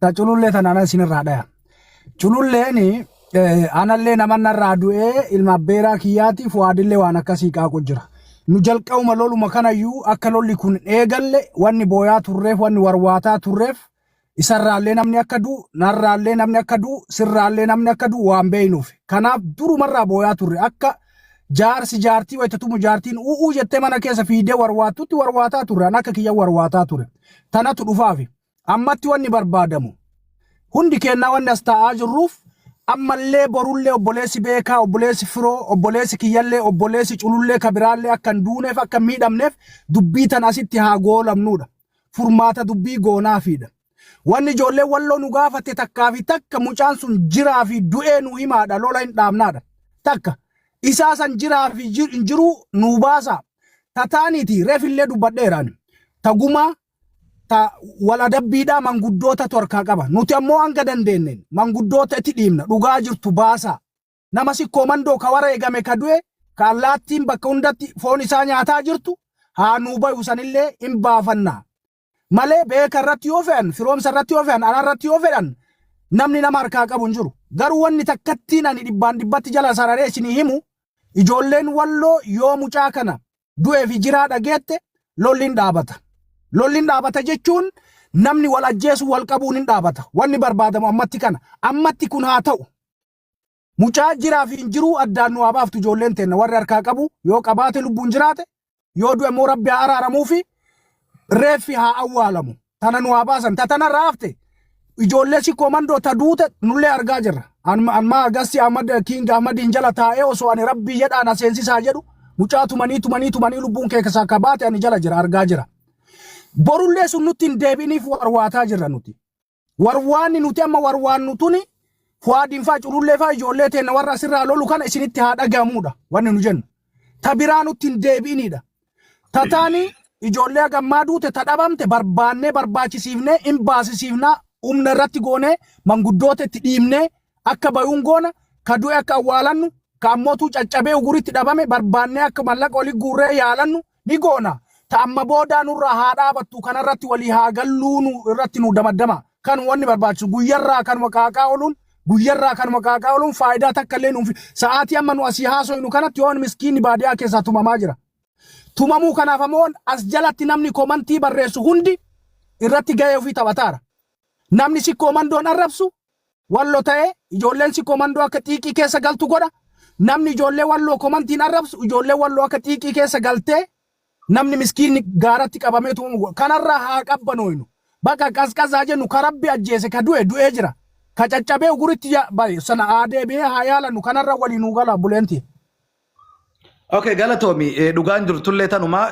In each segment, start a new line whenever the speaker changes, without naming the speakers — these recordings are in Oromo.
ta culullee tanaan isinirraa dhaya. Cululleeni anallee namanarraa du'ee ilma beeraa kiyyaatiif waadillee waan akkasii qaaqu jira. Nu jalqabuma loluma kanayyuu akka lolli kun eegalle wanni booyaa turreef wanni warwaataa turreef isarraallee namni akka du'u narraallee namni akka du'u sirraallee namni akka du'u waan beeynuuf. Kanaaf durumarraa booyaa turre akka jaarsi jaartii wayitatumu jaartiin u'uu jettee mana keessa fiidee warwaatutti warwaataa turre akka kiyya warwaataa ture. Tanatu dhufaafi ammatti wanni barbaadamu hundi kennaa wanni as taa'aa jirruuf ammallee borullee obboleessi beekaa obboleessi firoo obboleessi kiyyallee obboleessi culullee kabiraallee akkan duuneef akka miidhamneef dubbii tan asitti haa goolamnuudha. Furmaata dubbii goonaafiidha. Wanni ijoollee walloo nu gaafate takkaa fi takka mucaan sun jiraa fi du'ee nu himaadha lola hin dhaabnaadha. Takka isaa san jiraa fi jiru nu baasa. Tataaniiti reefillee dubbadheeraan. Tagumaa ta wala dabbiidhaa manguddoota torkaa qaba. Nuti ammoo hanga dandeenneen manguddoota itti dhiibna dhugaa jirtu baasa. Nama sikkoo mandoo ka wara eegame ka du'e ka allaattiin bakka hundatti foon isaa nyaataa jirtu haa nuu bayu sanillee hin baafannaa. Malee beeka irratti yoo fe'an firoomsa irratti yoo fe'an ana irratti yoo fe'an namni nama harkaa qabu hin jiru. Garuu wanni takkattiin ani dhibbatti jala sararee isinii himu ijoolleen walloo yoo mucaa kana du'ee fi jiraa dhageette lolliin dhaabata. Lolliin dhaabata jechuun namni wal ajjeesu wal qabuun hin dhaabata. Wanni barbaadamu ammatti kana. Ammatti kun haa ta'u. Mucaa jiraa fi hin jiruu addaan nu habaaftu ijoolleen teenna warri harkaa qabu yoo qabaate lubbuun jiraate yoo du'e immoo rabbi haa araaramuu fi reeffi haa awwaalamu. Tana nu habaasan. Tatana raafte ijoollee sikkoo mandoo ta duute nullee argaa jirra. Anmaa Agassi Ahmad King Ahmadin jala taa'ee osoo ani rabbii jedhaan aseensisaa jedhu mucaa tumanii lubbuun kee keessaa akka baate ani jala jira argaa jira. Borullee sun nutti hin deebiniif warwaataa jirra nuti. Warwaanni nuti amma warwaannu tuni fuwaadiin faa culullee faa ijoollee teenna warra asirraa lolu kana isinitti haa dhagahamuudha wanni nu jennu. Ta biraa nutti hin deebiniidha. Tataanii ijoollee gammaa duute ta dhabamte barbaannee barbaachisiifnee hin baasisiifnaa humna irratti goonee manguddoota itti dhiibnee akka bayuun goona ka du'e akka awwaalannu ka ammootuu caccabee uguritti dhabame barbaannee akka mallaqa olii guurree yaalannu ni goona. Ta amma boodaa nurraa haa dhaabattu kanarratti walii haa galluu nu irratti nu damaddama. Kan wanni barbaachisu guyyarraa kan maqaaqaa ooluun faayidaa takka illee nuuf sa'aatii amma nu asii haasoynu kanatti yoon miskiinni baadiyaa keessaa tumamaa jira. Tumamuu kanaaf ammoo as jalatti namni komantii barreessu hundi irratti gahee ofii taphataara. Namni si komandoon arrabsu walloo ta'ee ijoolleen si komandoo akka xiiqii keessa galtu godha. Namni ijoollee walloo komantiin arrabsu ijoollee walloo akka xiiqii keessa galtee namni miskiinni gaaratti qabamee tumamu kanarraa haa qabbanoynu. Bakka qasqasaa jennu ka rabbi ajjeese ka du'ee jira. Ka caccabee uguritti sana aadeebee haa yaalannu kanarra waliin nu gala buleenti.
Okay, galatomi dhugaan jirtullee tanumaa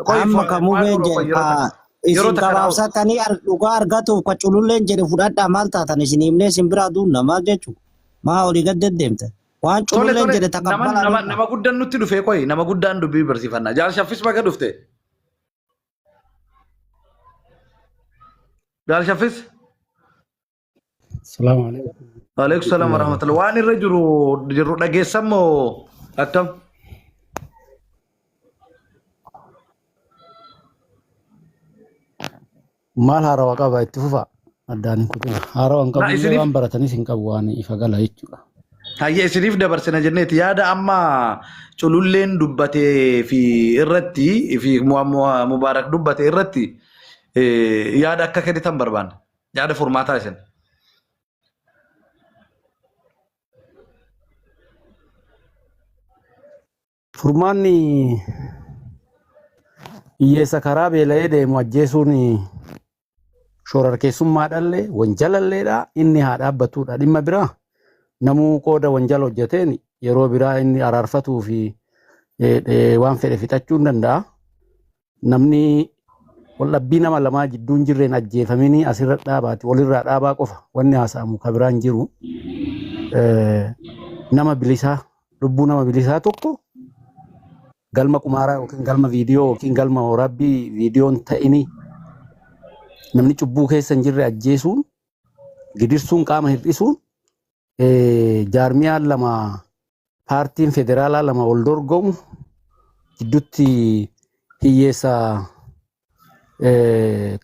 amma kamuu beenje isin gabaabsatanii dhugaa argatuuf ka cululleen jedhe fudhadhaa maal taatan isin himnee isin biraa duunna maal jechuun maa olii gad deddeemte waan cululleen jedhe taqabbalaa
nama guddaan nutti dhufe qoy nama guddaan dubbii barsiifannaa jaal shaffis baga dhufte jaal shaffis
Assalamu alaikum.
Waalaikum salaam warahmatullahi. Waan irra jiru dhageessamoo akkam?
Maal haarawaa qaba itti fufa addaan kutuma. Haarawaan qabu waan baratanis hin qabu waan ifa gala jechuudha.
Hayyee isiniif dabarsina jenneeti yaada amma cululleen dubbatee fi irratti fi Mubaarak dubbatee irratti yaada akka kennitan barbaanna. Yaada furmaataa isin.
Furmaanni hiyyeessa karaa beela'ee deemu ajjeesuun shororkeessummaadhaallee wanjalalleedha inni haa dhaabbatudha. Dhimma biraa namuu qooda wanjala hojjeteen yeroo biraa inni araarfatuu fi waan fedhe fixachuu hin danda'a. Namni waldhabbii nama lamaa jidduun jirreen ajjeefamanii asirra dhaabaati walirraa dhaabaa qofa wanni haasa'amu ka biraan jiru nama bilisaa lubbuu nama bilisaa tokko galma kumaaraa yookiin galma viidiyoo yookiin galma waraabbii viidiyoon ta'ini namni cubbuu keessa hin jirre ajjeesuun gidirsuun qaama hir'isuun jaarmiyaan lama paartiin federaalaa lama wal dorgomu gidduutti hiyyeessa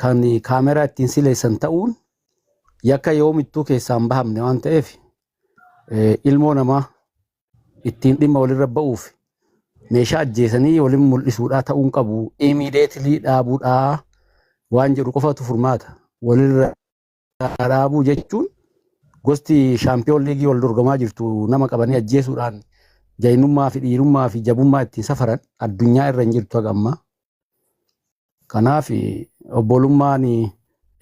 kan kaameraa ittiin sileessan ta'uun yakka yoomittuu keessaan bahamne waan ta'eef ilmoo namaa ittiin dhimma walirra ba'uuf meeshaa ajjeesanii waliin mul'isuudhaa ta'uun qabu immediately dhaabuudhaa waan jedhu qofatu furmaata walirra dhaabuu jechuun gosti shaampiyoon liigii wal dorgomaa jirtu nama qabanii ajjeesuudhaan jaynummaa fi dhiirummaa fi jabummaa ittiin safaran addunyaa irra hin jirtu hagamma. Kanaaf obbolummaan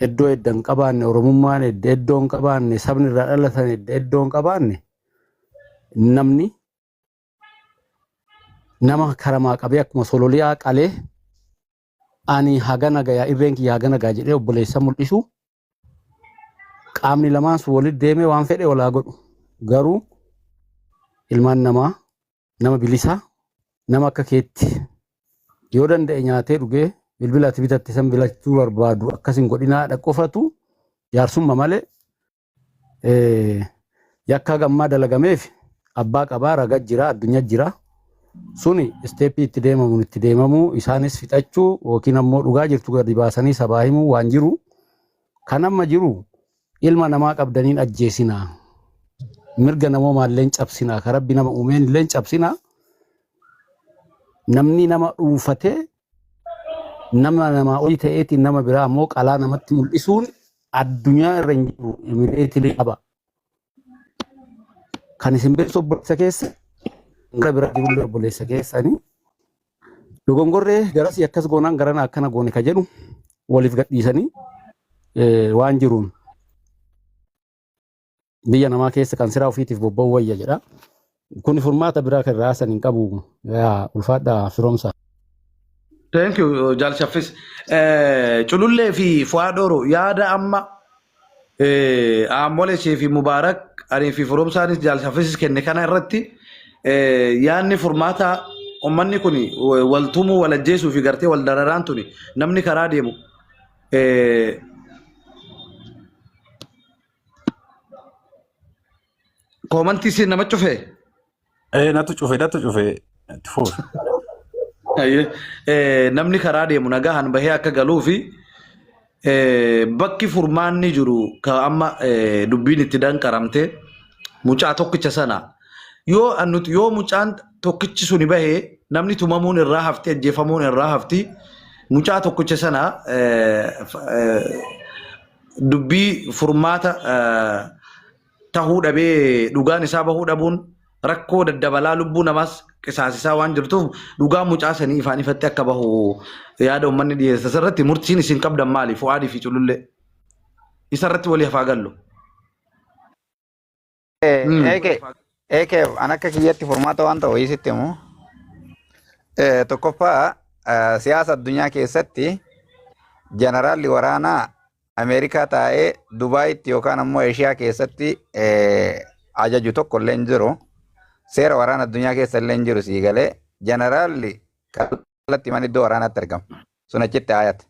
iddoo edda hin qabaanne oromummaan iddoo hin qabaanne sabni irraa dhalatan iddoo hin qabaanne namni nama karamaa qabee akkuma sololiyaa qalee ani haga nagayaa irreen kiyya haga nagaa jedhee obboleessa mul'isu qaamni lamaan sun walitti deemee waan fedhe walaa godhu garuu ilmaan namaa nama bilisaa nama akka keetti yoo danda'e nyaatee dhugee bilbila ati bitatte san bilachuu barbaadu akkasin godhinaadha qofatu jaarsumma malee yakka gammaa dalagameef abbaa qabaa ragaa jira addunyaa jira suni isteeppii itti deemamu isaanis fixachuu yookiin ammoo dhugaa jirtu gadi baasanii sabaa himuu waan jiru kan amma jiru ilma namaa qabdaniin ajjeesinaa mirga namoomaan cabsinaa kan rabbi nama uumeen illee cabsinaa namni nama dhuunfatee nama namaa olii ta'eetiin nama biraa ammoo qalaa namatti mul'isuun addunyaa irra hin jiru imideetilii qaba. Kan isin beektu obboleessa keessa gara bira jirullee obboleessa keessanii dogongorree garas akkas goonaan garana akkana goone ka jedhu waliif gadhiisanii waan jiruun biyya namaa keessa kan siraa ofiitiif bobba'u wayya jedha. Kun furmaata biraa kan raasan hin qabu ulfaadhaa firoomsa.
Thank you, Jal Shaffis. Culullee fi Fuadoro yaada amma Amole fi Mubarak ani fi firoomsaanis Jal Shaffis kenne kana irratti yaanni furmaata ummanni kuni waltumuu walajjeesuu fi gartee wal dararaan tuni namni karaa deemu komantii si nama cufee
natu cufe fuuf.
Namni karaa deemu nagahan bahee akka galuu fi bakki furmaanni jiru ka amma dubbiin itti danqaramte mucaa tokkicha sana yoo mucaan tokkichi suni bahee namni tumamuun irraa hafti ajjeefamuun irraa hafti mucaa tokkicha sana dubbii furmaata tahuu dhabee dhugaan isaa bahuu dhabuun rakkoo daddabalaa lubbuu namaas qisaasisaa waan jirtuuf dhugaa mucaa sanii ifaan ifatti akka bahu yaada uummanni dhiyeessa irratti murtiin isin qabdan maali Fu'aadii fi Culullee isa irratti walii hafaa gallu.
Eke anakka kiyyatti furmaata waan ta'u isitti immoo tokkoffaa siyaasa addunyaa keessatti jeneraalli waraanaa Ameerikaa taa'ee Dubaayitti yookaan ammoo Eeshiyaa keessatti ajaju tokko illee hin jiru. Seera waraana addunyaa keessa illee hin jiru sii galee jeneraalli kallattii man iddoo waraanaatti argamu. Sun achitti ayate.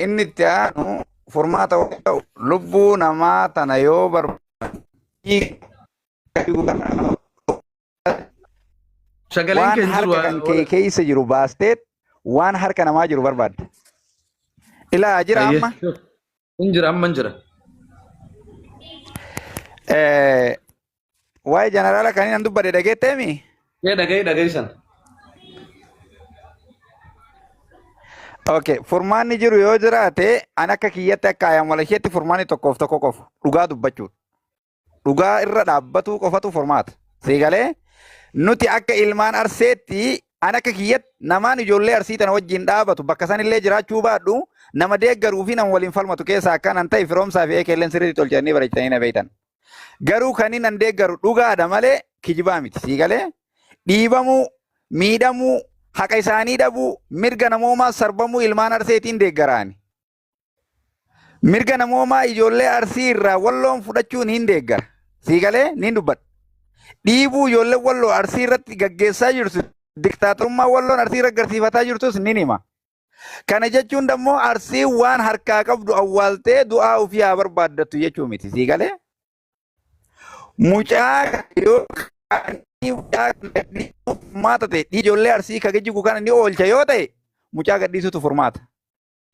Inni itti aanu furmaata ta'u lubbuu namaa tana yoo waan harka kan kee keessa jiru baasteet waan harka namaa jiru barbaadde. Ilaa jira amma?
Injira amma injira.
Waa'ee jeneraala kanii nan dubbade dhageetteemi?
Dhagee san.
Okay, furmaanni jiru yoo jiraate an akka kiyyatti akka ayyaamala isheetti furmaanni tokkoof tokko qofa dhugaa dubbachuudha. Dhugaa irra dhaabbatu qofatu furmaata. Siigalee nuti akka ilmaan arseetti an akka kiyyatti namaan ijoollee arsii tana wajjin dhaabatu bakka sanillee jiraachuu baadhu nama deeggaruu fi nama waliin falmatu keessaa akkanan ta'e firoomsaa fi eekeelleen sirriitti tolchanii barreessanii na beeytan. Garuu kanin an deeggaru dhugaadha malee kijibaa miti. Siigalee dhiibamuu, miidhamuu, haqa isaanii dhabuu, mirga namoomaa sarbamuu ilmaan arseetiin deeggaraani. Mirga namoomaa ijoollee arsii irraa walloon fudhachuun hin deeggara. Siigalee niin dubbadha. Dhiibuu ijoollee walloo arsii irratti gaggeessaa jirtu diktaatorummaa walloon arsii irra agarsiifataa jirtus nin hima. Kana jechuun dammoo arsii waan harkaa qabdu awwaaltee du'aa ofii haa barbaaddattu jechuu miti. Siigalee mucaa yoo maata ta'e ijoollee arsii ka geejjibu kana ni oolcha yoo ta'e mucaa gadhiisutu furmaata.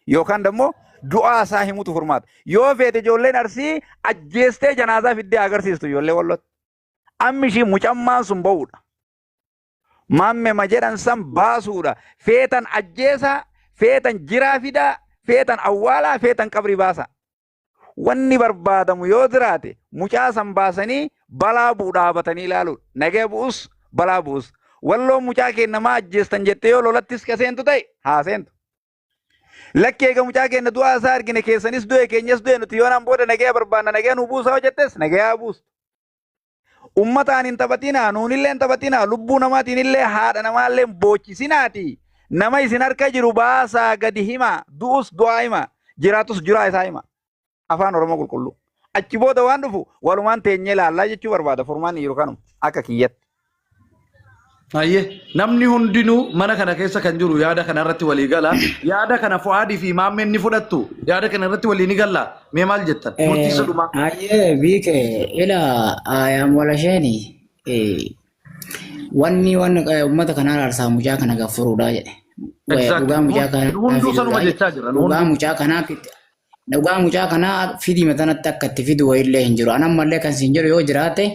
yookaan dammoo du'aa isaa himutu furmaata. Yoo feete ijoolleen Arsii ajjeestee janaasaa fiddee agarsiistu ijoollee Wallootti. Ammi ishii mucammaan sun ba'uudha. Mamme ma jedhan san baasuudha. Feetan ajjeesaa, feetan jiraa fidaa, feetan awwaalaa, feetan qabrii baasaa. Wanni barbaadamu yoo jiraate mucaa san baasanii balaa bu'u dhaabatanii ilaaluudha. Nagee bu'us balaa bu'us. Walloo mucaa keenya maa ajjeestan jettee yoo lolattis ka seentu ta'e haa seentu. Lakkee eega mucaa keenya du'aa isaa argine keessanis du'e keenyas du'e nuti yoo nan booda nagee barbaanna nagee nu buusaa hojjettes nagee haa buustu. Ummataan hin taphatinaa nuunillee hin taphatinaa lubbuu namaatiin illee haadha namaallee boochisinaati. Nama isin harka jiru baasaa gadi himaa du'us du'aa himaa jiraatus jiraa isaa himaa. Afaan Oromoo qulqulluu. Achi booda waan dhufu walumaan teenyee ilaallaa jechuu barbaada furmaanni jiru kanuma akka kiyyatti.
Ayyee namni hundinuu mana kana keessa kan jiru yaada kana irratti walii gala. Yaada kana Fu'aadii fi Maammeen ni fudhattu. Yaada kana irratti walii ni galla. Mee maal jettan? Murtiisa dhumaa.
Ayyee biike ila ayaan walasheni wanni ummata kanaa aarsaa mucaa kana gaffuruudha jedhe. Dhugaa mucaa kana
hunduu sanuma jechaa jira.
Dhugaa mucaa kanaa fidii matanatti akka itti fidu wayillee hin jiru. Anammallee kan siin jiru yoo jiraate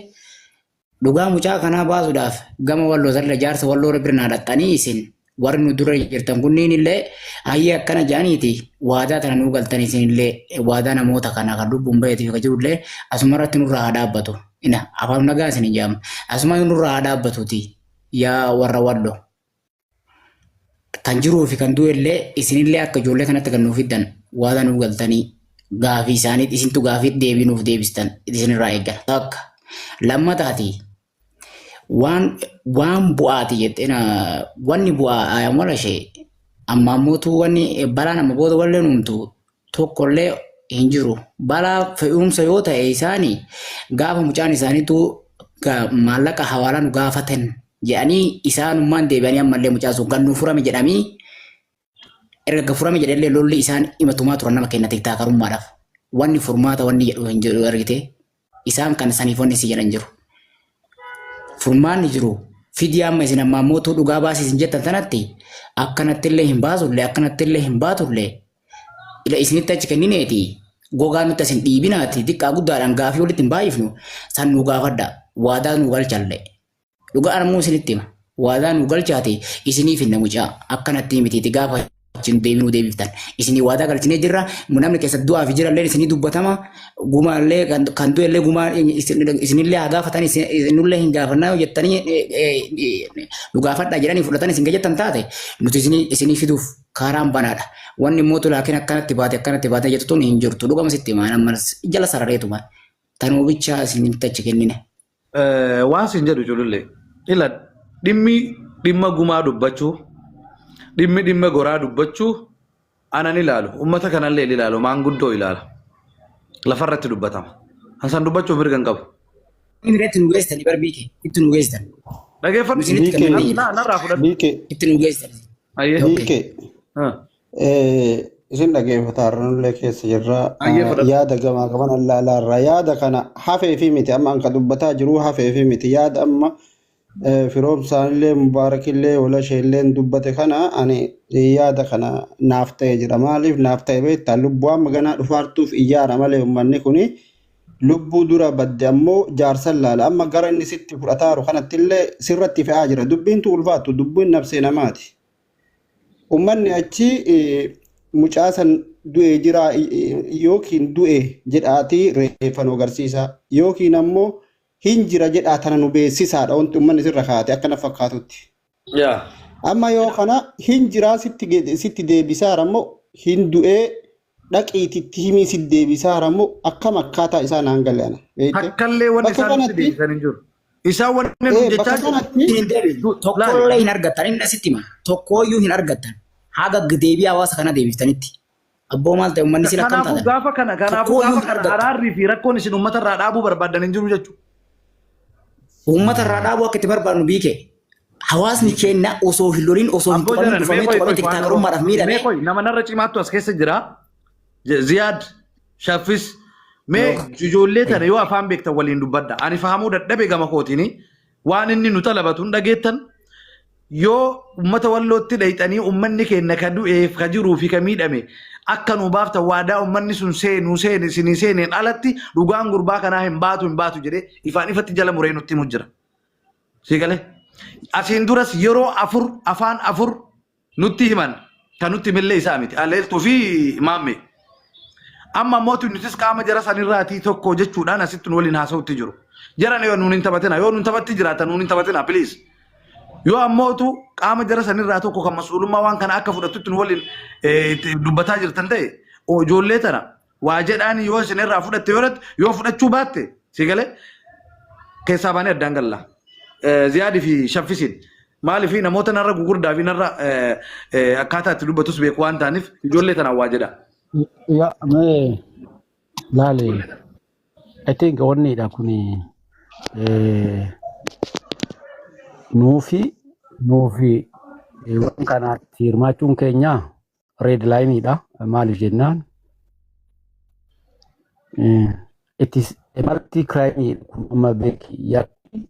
dhugaa mucaa kanaa baasuudhaaf gama walloo sarara jaarsa walloo birnaa dhaqqanii isin warri nu dura jirtan kunniin illee hayyee akkana jedhaniiti waadaa tana nuu galtan isin illee waadaa namoota kana kan lubbuun baheetiif kan jirullee asuma irratti nurraa haa dhaabbatu. Afaan nagaa isin hin jaamu. Asuma nurraa haa dhaabbatuuti yaa warra walloo. Kan jiruu fi kan du'e illee isinillee akka ijoollee kanatti kan nuuf fiddan waadaa nuu galtanii gaafii isaaniit isintu gaafii deebii nuuf deebistan isinirraa eeggata. Takka lammataati. Waan bu'aati jetteen wanni bu'aa ayaan wala ishee amma ammootu wanni balaa nama booda wallee numtu tokkollee hin jiru. Balaa fe'umsa yoo ta'e isaanii gaafa mucaan isaaniitu maallaqa hawaalaa nu gaafatan jedhanii isaanummaan deebi'anii ammallee mucaa sun kan nu furame jedhamii erga furame jedhallee lolli isaan himatumaa turan nama kenna tiktaakarumaadhaaf wanni furmaata wanni jedhu hin jiru argite isaan kan saniif wanni si jedhan jiru. Furmaanni jiru fidii amma isin amma mootuu dhugaa baasisin jettan tanatti akkanatti illee hin baasulle akkanatti illee hin baatulle ila isinitti achi kennineeti gogaa nutti asin dhiibinaati xiqqaa guddaadhaan gaafii walitti hin baay'ifnu san nu gaafadha waadaa nu galchalle dhugaa armuu isinitti hima waadaa nu galchaate isiniif hin mucaa akkanatti mitiiti gaafa achiin deebinuu deebiftan isinii waadaa galchinee jirra namni keessa du'aa fi jirallee isinii dubbatama gumaallee kan du'ellee gumaa isinillee haa gaafatan isinillee hin gaafannaa jettanii nu gaafadhaa jedhanii fudhatan isin jettan taate nuti isinii fiduuf karaan banaadha wanni mootu laakiin akkanatti baate jettuun hin jirtu dhugama sitti himaa ammas jala sarareetuma tanuu bichaa isinitti achi kennine.
Waan siin jedhu ijoollee ila dhimma gumaa dubbachuu dhimma goraa dubbachuu anan ilaalu ummata kanallee ilaalu maanguddoo ilaala lafarratti dubbatama hasan dubbachuuf mirgan qabu.
Inni nu geessitanii bar biike itti nu geessitan.
Dhageeffadhu narraa fudhadhu.
Itti nu geessitan.
Biike isin dhageeffataa irranullee keessa jirra yaada gamaa qaban allaalaarraa yaada kana hafee fi miti amma anka dubbataa jiru hafee fi miti yaada amma firoomsaanillee mubaarakillee walasheelleen dubbate kana ani yaada kana naaf ta'e jira maaliif naaf ta'e beektaa lubbuu amma ganaa dhufaartuuf iyyaara malee uummanni kuni lubbuu dura badde ammoo jaarsan laala amma gara inni sitti fudhataaru kanattillee sirratti fe'aa jira dubbiintu ulfaattu dubbiin nabsee namaati uummanni achi mucaasan du'e jira yookiin du'e jedhaatii reeffan agarsiisa yookiin ammoo hin jira jedhaa tana nu beeksisaadha wanti uummanni sirra kaate akkana fakkaatutti. Amma yoo kana hin jiraa sitti deebisaara ammoo hin du'ee dhaqiititti himii sitti deebisaara ammoo akkam akkaataa isaa naan galeana.
Akkallee wanni isaan itti deebisan hin jiru. Isaan wanni nu jechaa jiru.
Tokkollee hin argattan inni asitti hima. Tokkooyyuu hin argattan. Haga deebii hawaasa kana deebiftanitti. Abboo maal ta'e uummanni sila akkam taatan.
Kanaafuu gaafa kana araarrii fi rakkoon isin uummata irraa dhaabuu barbaadan hin jiru jechuudha.
Uummata irraa dhaabuu akka itti barbaadnu biike. Hawaasni keenya osoo hin loliin osoo hin tuqamin dhufamee tuqamee tiktaakarumaadhaaf miidhame.
Nama narra cimaattu as keessa jira. Ziyaad Shaffis mee ijoollee tana yoo afaan beektan waliin dubbadda. Ani fahamuu dadhabe gama kootiini waan inni nu talabatu hin dhageettan. yoo ummata wallootti dhayxanii ummanni keenya ka du'eef ka jiruu fi ka miidhame akka nu baafta waadaa ummanni sun isinii seeneen alatti dhugaan gurbaa kanaa hin baatu jedhee ifaan ifatti jala muree nutti himu jira. Sigalee asiin duras yeroo afaan afur nutti himan kan nutti millee isaa miti aleeltuu fi maamme. Amma mootu nutis qaama jara sanirraatii tokko jechuudhaan asitti nu waliin haasa'utti jiru. Jaran yoo nuun hin taphatina yoo nuun taphatti jiraatan nuun hin taphatina please. Yoo ammootu qaama jara sanirraa tokko kan mas'uulummaa waan kana akka fudhatutti nu waliin dubbataa jirtan ta'e ijoollee tana waa jedhaan yoo isinirraa fudhatte yoo fudhachuu baatte sigalee keessaa baanee addaan galla. Ziyaadii fi shaffisiin maaliif namoota narra gugurdaa fi narra akkaataa itti dubbatus beeku waan ta'aniif ijoollee tanaan waa jedha.
Ya, lale. I think wanni da kuni nufi waan kana hirmaachuun keenya red line dha maaliif jennaan it is a multi crime kuma beeki yakki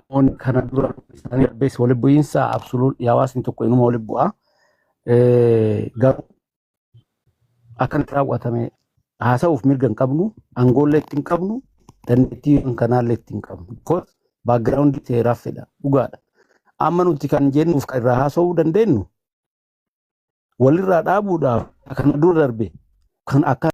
on kana dura isaan bees wali bu'insa absolute hawaasni tokko inuma wali bu'a garuu akan raawwatame haasa'uuf mirga hin qabnu aangoollee ittiin qabnu dandeettii kanaallee ittiin qabnu because background seeraaf fedha dhugaadha amma nuti kan jennuuf kan irraa haasa'uu dandeenyu walirraa dhaabuudhaaf kana dura darbe kan akka